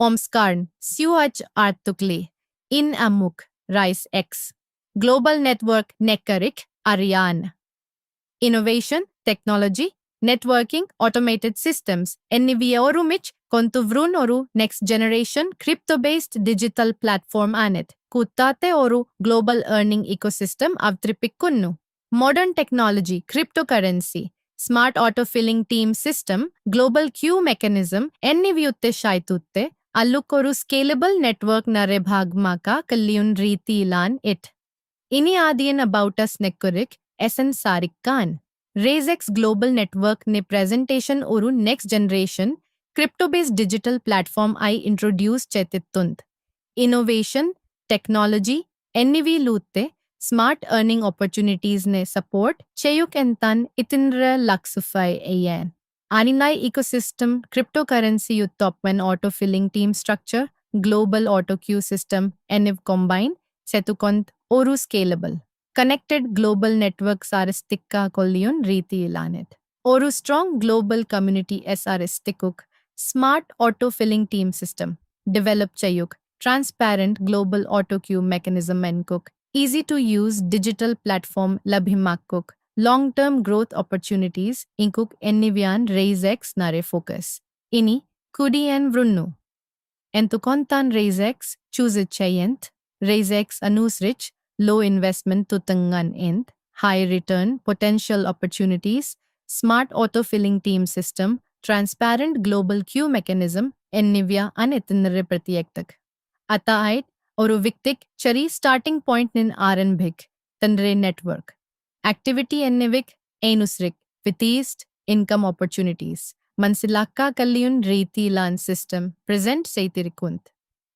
Omskarn, Suaj Artukle, In Amuk, Rice X, Global Network Nekarik, Ariane. Innovation, Technology, Networking, Automated Systems, Enniviorumic, Kontuvrun oru Next Generation Crypto-Based Digital Platform Anit, Kuttate oru Global Earning Ecosystem Avtripikkunnu. Modern Technology, Cryptocurrency, Smart Auto-Filling Team System, Global Queue Mechanism, Enniviutte Shaitutte, Allukoru Scalable Network Nare Bhagmaka Kalyun Riti Ilan It. Ini Adiyan About Us Nekkurik, SN Sarik Khan. RaiseX Global Network ne presentation oru next generation crypto-based digital platform I introduce Chetittunt. Innovation, technology, NV Lutte, smart earning opportunities ne support Cheyuk entan itinra laksufai ayan. Aninai ecosystem, cryptocurrency you top when autofilling team structure, global auto queue system, NIV combine, Setukont, Oru scalable. Connected global networks aristikka kolliyun riti ilanet. Oru strong global community SRStikuk, smart auto-filling team system. Develop chayuk, transparent global auto queue mechanism enkuk, easy to use digital platform labhimakuk, long-term growth opportunities inkuk ennivian RaiseX nare focus. Ini, kudi en vrunnu. Entukontan RaiseX, choose it chayent, RaiseX anusrich, low investment tutangan end, high return, potential opportunities, smart auto-filling team system, transparent global queue mechanism, Ennivia anitinre pratyektak. Ataait, Oruviktik, Chari starting point in Aranbhik, Tanre network. Activity Ennivik, Ainusrik, Vithist, income opportunities. Mansilaka Kalyun Riti Lan system, present Seitirikunt.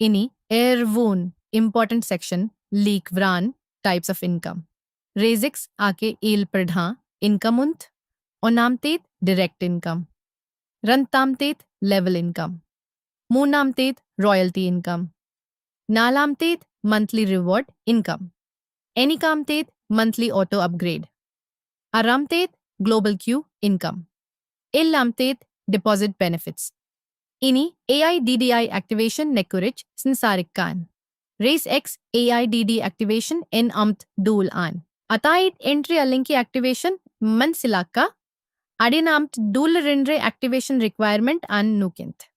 Ini, Ervoon, important section, leak vran, types of income. Razix Ake Il Pradha, incomeunt. Onamtet, direct income. Rantamtet, level income. Moonamtet, royalty income. Nalamtet, monthly reward, income. Enikamtet, monthly auto upgrade. Aramtet, global queue, income. Illamtet, deposit benefits. Ini, AIDDI activation Nekurich, Sinsarik Khan. RaiseX AIDD activation in Amt Dul An. Atait entry alinki activation Mansilaka. Adinamt Dul Rindre activation requirement an Nukint.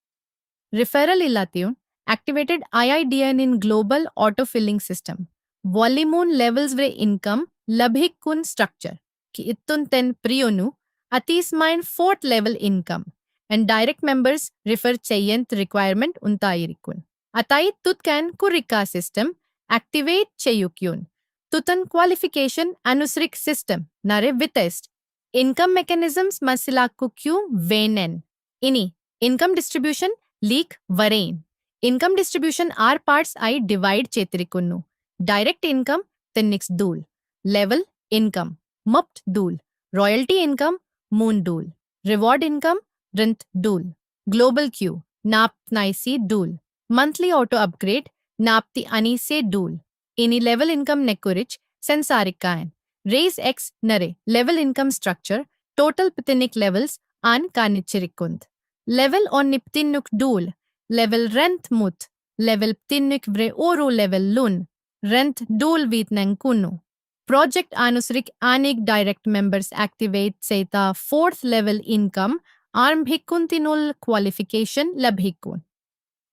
Referral Illation activated IIDN in global auto-filling system. Volumun levels vre income labhik kun structure. Ki ittun ten prionu atismain fourth level income. And direct members refer chayent requirement untayirikun. Atai tutkan kurika system activate chayukyun. Tutan qualification anusrik system nare vitest. Income mechanisms masilakukyu venen. Ini income distribution leak varain. Income distribution are parts I divide chetrikunnu. Direct income tenix dul. Level income mupt dul. Royalty income moon dul. Reward income rent dul. Global queue napt naisi dul. Monthly auto upgrade napti ani se dul. Ini level income nekurich sensarikayan. RaiseX nare level income structure total pitinic levels an kanichirikund. Level on niptinuk dul. Level rent mut. Level ptinuk vre oru level lun. Rent dul vitnang kunu. Project Anusrik Anik direct members activate Seta fourth level income Armbhikuntinul qualification labhikun.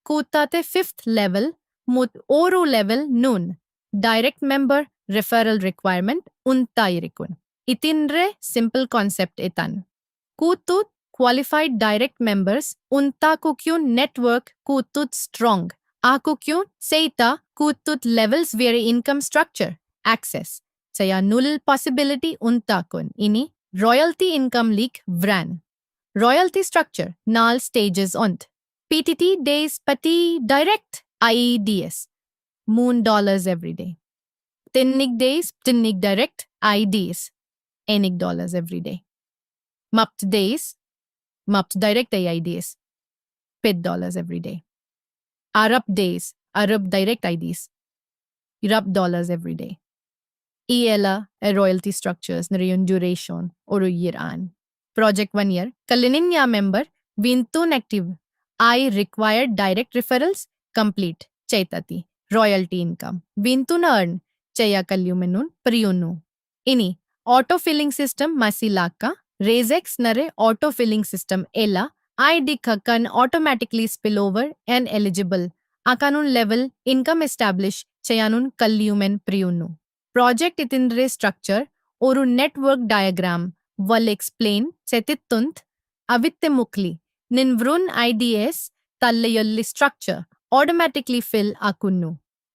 Kutate fifth level mut oru level nun. Direct member referral requirement untayirikun. Itinre simple concept itan. Kutut qualified direct members unta kukyun network kutut strong. Akukyun seita kutut levels via income structure access. Saya null possibility untakun. Ini royalty income leak vran. Royalty structure, null stages ont. PTT days pati direct IEDS. Moon dollars every day. Tinnik days, tinnik direct IDs. Enik dollars every day. Mupt days, mupt direct IDs. Pit dollars every day. Arab days, Arab direct IDs. Rub dollars every day. ELA, royalty structures, narayun duration, oru year an. Project 1 year, Kalininya member, Vintun active, I required direct referrals complete చేతతి royalty income వింతున earn చేయకల్యుమెనున్ ప్రియును ఇని auto filling system మసిలాక razex nare auto filling system ela ID kakan automatically spill over and eligible akanun level income establish cheyanun kallumen priyunu project itinre structure oru network diagram will explain setittunt avittemukli nin vrun IDS tallayolli structure automatically fill akunnu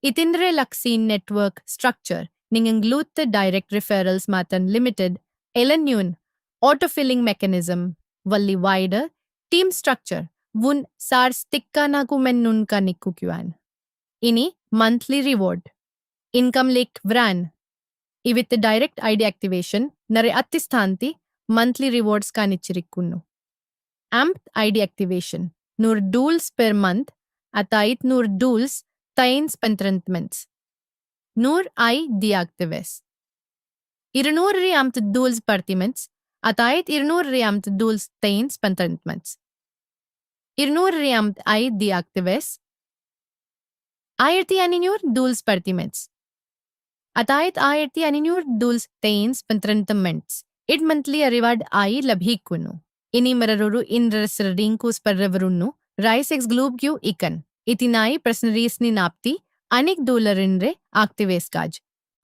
itinre lakseen network structure ninganglute direct referrals matan limited elenun auto-filling mechanism walli wider team structure vun sar stikka naku mennun ka nikku kuan ini monthly reward income lake vran with the direct ID activation nare attistanti monthly rewards ka nichirikkunnu amp ID activation nur duels per month atait nur duels tains pentrentments nur I deactives 200 ampt duels partiments atait 200 ampt duels tains pentrentments 200 ampt I deactives 1500 duels partiments atait 1500 duels tains pentrentments it monthly reward I labhikunu ini mararuru inresrinkus perrevrunu risex globe q ikan itinai personaries ni napti anik $re actives kaj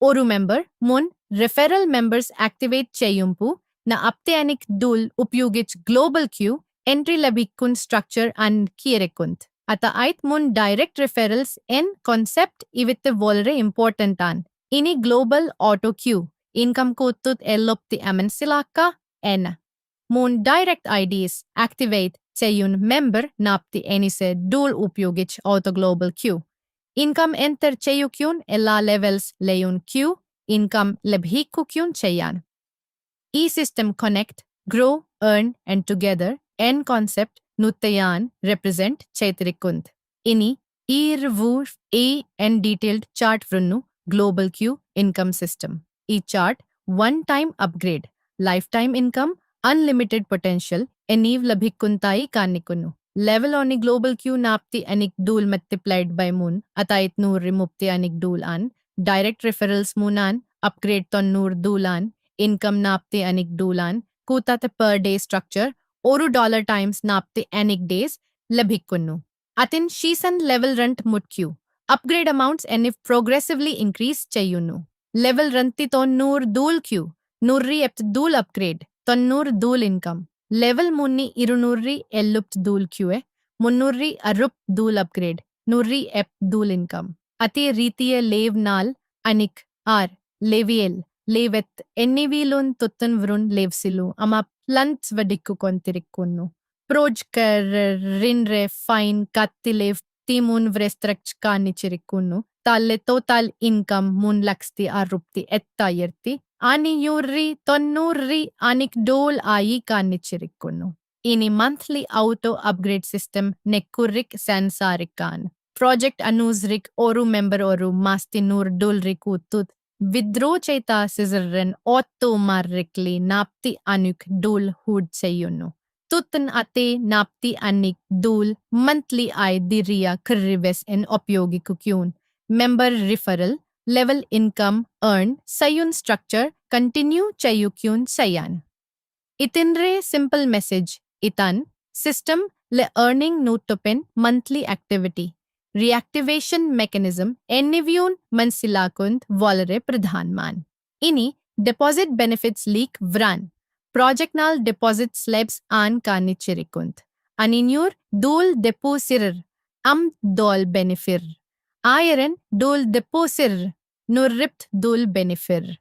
oru member mun referral members activate cheyumpu na apte anik dul upyogich global queue entry labikun structure and kierekunt ata ait mun direct referrals en concept ivitte volre important an ini global auto queue income kotut ellopti amensilaka en mun direct IDs activate cheyun member napti enise dul upyogich auto global queue income enter cheyukyun ella levels leyun queue income lebhikukyun cheyan e-system connect grow earn and together n concept nutayan represent chaitrikunt ini e-revur a and detailed chart vrunnu global queue income system e chart one time upgrade lifetime income unlimited potential eniv labhikuntai kanikunu level oni global queue napti anik dul multiplied by moon atait nur remupti anik dul an direct referrals moonan upgrade ton nur dulan income napti anik dulan kutate per day structure oru dollar times napti anik days labhikunnu atin season level rent mutq upgrade amounts and if progressively increase cheyunu level ranti ton nur dul q nurri ept dul upgrade ton nur dul income level munni 200 ellupt dul qe 300 arup dul upgrade nurri ep dul income ati ritiye lev nal anik ar leviel levet ennivilun tutten vrun levsilu ama plants vadikku kontirikkunnu projker rinre fine kattilev timun vrestrakch kanichirikkunnu talle total income mun laksti arupti ettayerti ani yurri tonnurri anik dol ayi kanichirikkunnu ini monthly auto upgrade system nekkurrik sansarikan project anusrik oru member oru masti nur dulrik utut withdraw cheita scissorren otto marrikli napti anuk dul hud cheyunnu tutten ate napti anik dul monthly ay diriya krives en opyogikukyun member referral level income earn sayun structure continue chayukyun sayan itinre simple message itan system le earning notopen monthly activity reactivation mechanism ennivyun mansilakunt volere pradhanman ini deposit benefits leak vran projectnal deposit slabs an kanichirikunt aninur dul deposirer am dol benefir Ayeren dol deposir nurript dol benefir.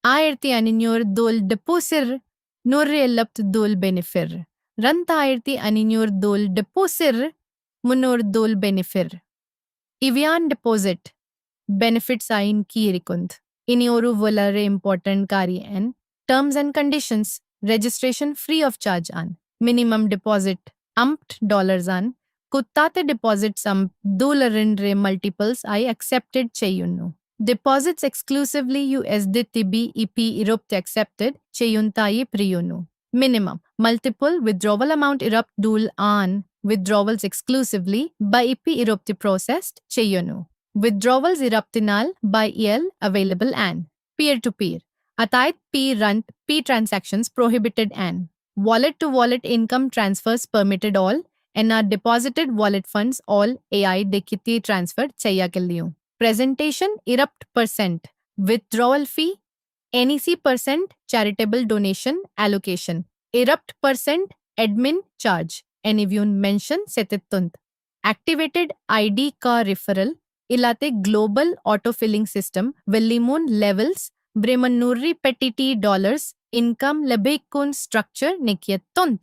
Ayerti aninyor dol deposir nurrelapt dol benefir. Ranta ayerti aninyor dol deposir munor dol benefir. Ivian deposit benefits ain kirikunt. Inioru volare important kari en terms and conditions registration free of charge an minimum deposit ampt dollars an Kuttate deposits some $2 multiples I accepted cheyunnu. Deposits exclusively USDT BEP Europe accepted cheyuntai priyunnu. Minimum multiple withdrawal amount Europe dul an withdrawals exclusively by IP erupti processed cheyonu. Withdrawals eruptinal by EL available and peer-to-peer. Atayt P run P transactions prohibited and wallet-to-wallet income transfers permitted all and are deposited wallet funds all AI dekiti transfer cheyakilliyu. Presentation erupt percent. Withdrawal fee NEC percent charitable donation allocation. Erupt percent admin charge. Anyvune mention setittunt. Activated ID ka referral ilate global autofilling system Willimon levels Bremanuri petiti dollars income labekun structure nikyattunt.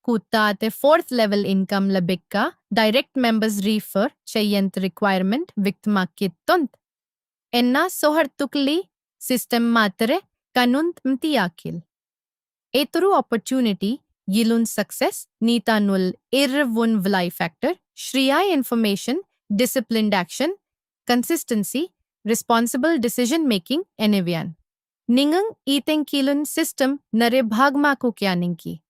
Kutta ate fourth level income labekka direct members refer chayent requirement viktmakittunt. Enna sohartukli system matre kanunt mtiakil. Eturu opportunity Yilun success Nita null irrevun vli factor Shriya information disciplined action consistency responsible decision making enevian. Ningang iteng kilun system nare bhagmaku kyaninki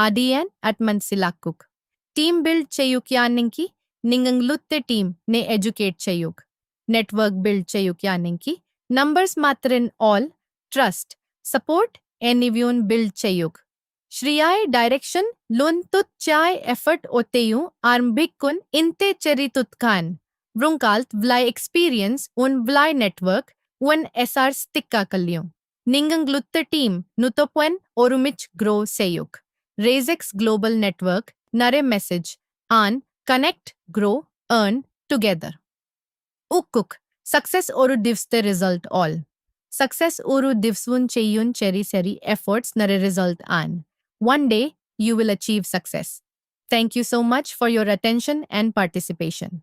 adiyan at mansilakuk. Team build chayukyaninki ningang lutte team ne educate chayuk. Network build chayukyaninki numbers matrin all trust support enevian build chayuk. Shriyai direction lun tut chai effort oteyu armbikun inte cheri tutkan. Vrunkalt vlai experience un vlai network un SR stikka kalyu. Ningang lutte team nutopuen orumich grow seyuk. Razex Global Network nare message an connect grow earn together. Ukuk success oru divste result all. Success oru divsvun cheyun cheri seri efforts nare result an. One day, you will achieve success. Thank you so much for your attention and participation.